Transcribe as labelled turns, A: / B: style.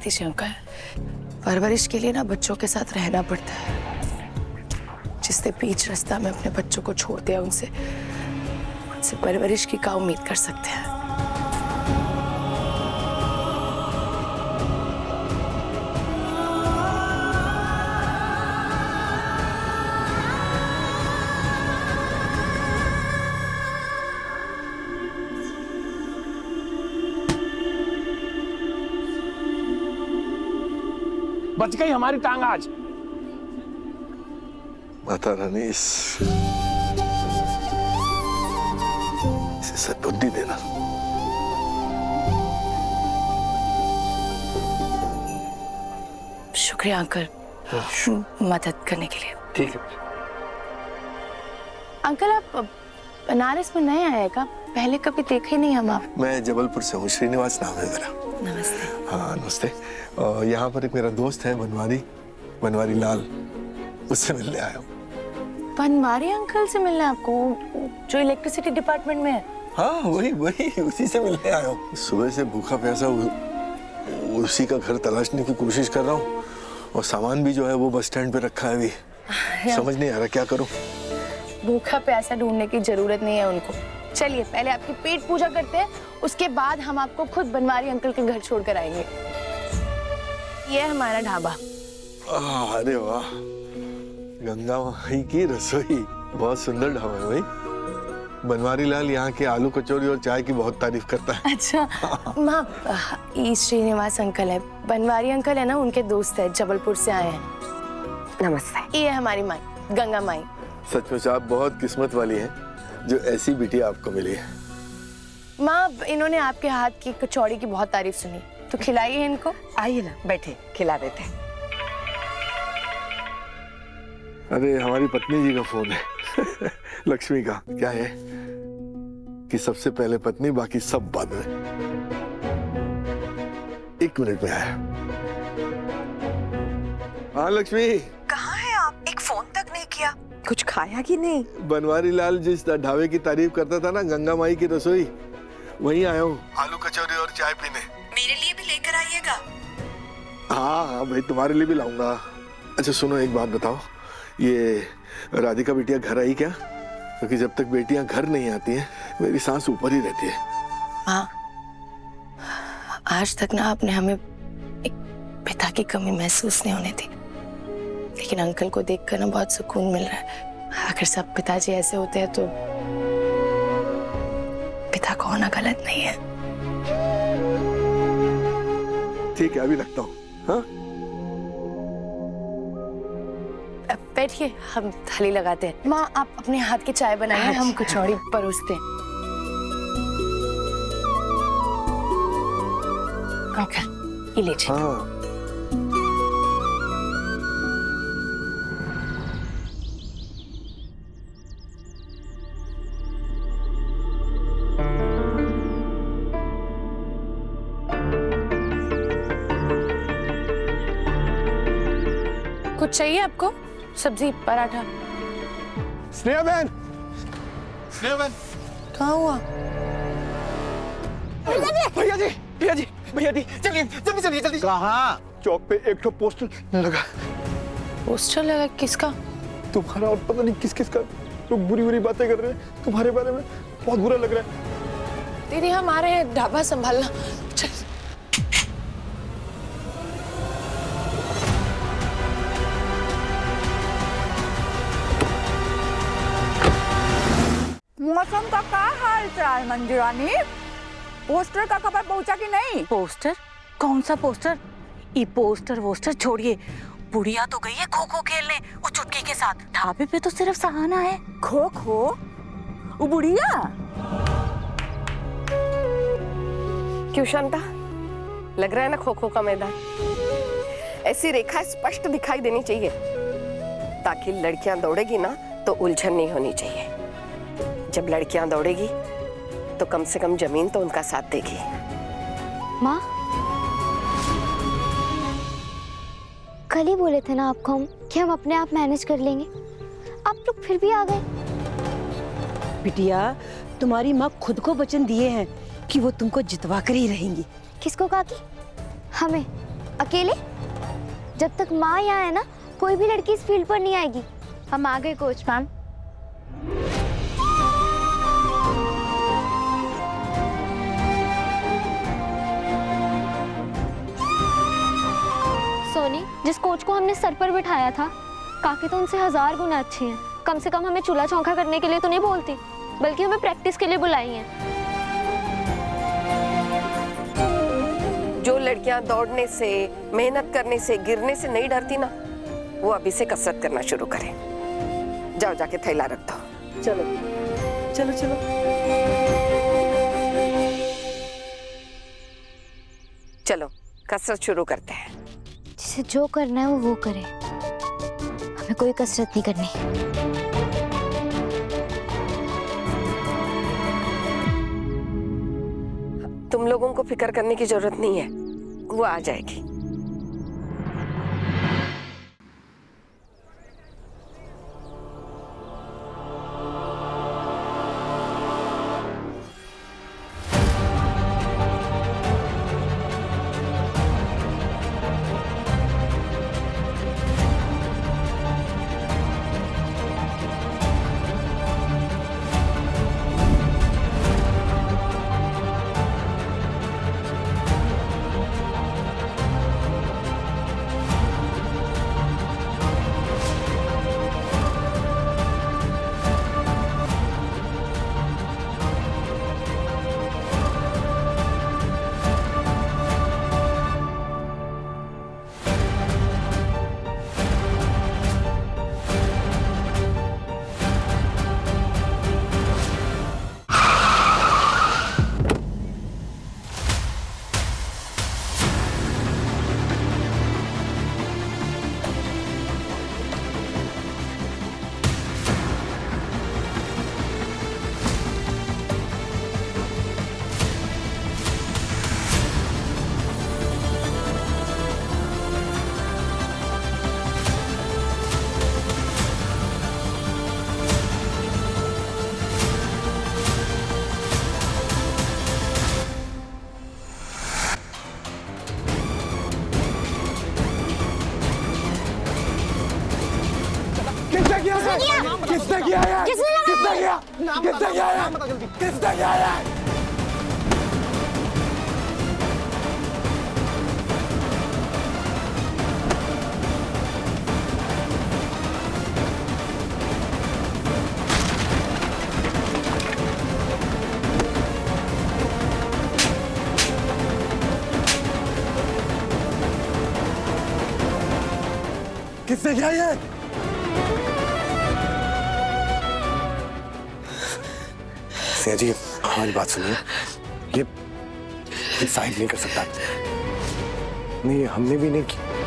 A: दीजिए अंकल। परवरिश के लिए ना बच्चों के साथ रहना पड़ता है। जिसने बीच रास्ता में अपने बच्चों को छोड़ दिया उनसे परवरिश की क्या उम्मीद कर सकते हैं।
B: बच गई हमारी टांग आज।
C: माता रानी इसे सद्बुद्धि देना।
A: शुक्रिया अंकल मदद करने के लिए।
C: ठीक है।
A: अंकल आप बनारस में नए आए का? पहले कभी देखे नहीं हम आप।
C: मैं जबलपुर से हूँ, श्रीनिवास नाम है मेरा।
A: नमस्ते।
C: हाँ नमस्ते। यहाँ पर एक मेरा दोस्त है बनवारी लाल, उससे मिलने आया हूँ।
A: बनवारी अंकल से मिलना आपको, जो इलेक्ट्रिसिटी डिपार्टमेंट में है?
C: हाँ वही उसी से मिलने आया हूँ। सुबह से भूखा प्यासा उसी का घर तलाशने की कोशिश कर रहा हूँ और सामान भी जो है वो बस स्टैंड पे रखा है अभी। समझ नहीं आ रहा क्या करूँ।
A: भूखा प्यासा ढूंढने की जरूरत नहीं है उनको। चलिए पहले आपकी पेट पूजा करते हैं, उसके बाद हम आपको खुद बनवारी अंकल के घर छोड़कर आएंगे। ये हमारा ढाबा।
C: अरे वाह, गंगा माई की रसोई, बहुत सुंदर ढाबा है भाई। बनवारी लाल यहाँ के आलू कचौरी और चाय की बहुत तारीफ करता है।
A: अच्छा माँ, ये श्रीनिवास अंकल है, बनवारी अंकल है ना उनके दोस्त है, जबलपुर से आए हैं।
D: नमस्ते।
A: ये है हमारी माई, गंगा माई।
C: सचमुच आप बहुत किस्मत वाली हैं जो ऐसी बिटिया आपको मिली है।
A: माँ इन्होंने आपके हाथ की कचौड़ी की बहुत तारीफ सुनी, तो खिलाइए इनको।
D: आइए ना, बैठे, खिला देते हैं।
C: अरे हमारी पत्नी जी का फोन है लक्ष्मी का। क्या है कि सबसे पहले पत्नी, बाकी सब बाद में। 1 मिनट में आया। हाँ लक्ष्मी।
D: कहाँ है आप? एक फोन तक नहीं किया। कुछ खाया कि नहीं?
C: बनवारी लाल जिस ढाबे की तारीफ करता था ना, गंगा माई की रसोई, वहीं आया हूँ आलू कचौरी और चाय पीने।
D: मेरे लिए भी लेकर आइएगा।
C: हाँ भाई, तुम्हारे लिए भी लाऊंगा। अच्छा सुनो, एक बात बताओ, ये राधिका बिटिया घर आई क्या? क्योंकि जब तक बेटियां घर नहीं आती हैं मेरी सांस ऊपर ही रहती है।
A: हाँ, आज तक ना आपने हमें एक पिता की कमी महसूस नहीं होने दी, लेकिन अंकल को देखकर ना बहुत सुकून मिल रहा है। अगर सब पिताजी ऐसे होते हैं तो पिता को होना गलत नहीं है।
C: ठीक है, अभी लगता हूँ। हाँ
A: बैठिए, हम थाली लगाते हैं। माँ आप अपने हाथ की चाय बनाइए, हम कचौड़ी परोसते हैं। अंकल ये लीजिए।
C: हाँ
A: कुछ चाहिए आपको? सब्जी, पराठा?
B: स्नेहा बहन,
A: कहाँ हुआ?
B: भैया जी चलिए, जल्दी। कहाँ? चौक पे एक तो पोस्टर लगा।
A: पोस्टर लगा? किसका?
B: तुम्हारा और पता नहीं किस का। लोग बुरी बातें कर रहे हैं तुम्हारे बारे में, बहुत बुरा लग रहा है।
A: दीदी हम आ रहे हैं, ढाबा संभालना। चल।
D: मौसम का क्या हाल चाल मंजूरानी? पोस्टर का खबर पहुंचा कि नहीं?
E: पोस्टर? कौन सा पोस्टर? ये पोस्टर वोस्टर छोड़िए, बुढ़िया तो गई है खो खो खेलने वो चुटकी के साथ। ढाबे पे तो सिर्फ सहाना है।
D: खो खो? वो बुढ़िया?
F: क्यों शांता, लग रहा है ना खो खो का मैदान? ऐसी रेखा स्पष्ट दिखाई देनी चाहिए ताकि लड़कियां दौड़ेगी ना तो उलझन नहीं होनी चाहिए। जब लड़कियां दौड़ेगी तो कम से कम जमीन तो उनका साथ देगी।
G: माँ, कल ही बोले थे ना आपको हम कि हम अपने आप मैनेज कर लेंगे, आप लोग फिर भी आ गए।
H: बिटिया, तुम्हारी माँ खुद को वचन दिए हैं कि वो तुमको जितवा कर ही रहेंगी।
G: किसको कहा कि? हमें? अकेले? जब तक माँ यहाँ है ना, कोई भी लड़की इस फील्ड पर नहीं आएगी। हम आ गए कोच मैम। सोनी, जिस कोच को हमने सर पर बिठाया था, काकी तो उनसे 1000 गुना अच्छी हैं। कम से कम हमें चूल्हा चौंका करने के लिए तो नहीं बोलती, बल्कि हमें प्रैक्टिस के लिए बुलाई हैं।
F: जो लड़कियां दौड़ने से, मेहनत करने से, गिरने से नहीं डरती ना, वो अभी से कसरत करना शुरू करें। जाओ जाके थैला रख दो।
H: चलो चलो चलो।
F: चलो कसरत शुरू करते हैं।
G: जिसे जो करना है वो करे, हमें कोई कसरत नहीं करनी।
F: तुम लोगों को फिक्र करने की जरूरत नहीं है, वो आ जाएगी।
B: किसने किया है? किसने किया? किसने किया है? किसने किया है? किसने किया है?
I: सिया जी, हमारी बात सुनिए। ये साहिब नहीं कर सकता। नहीं, हमने भी नहीं किया।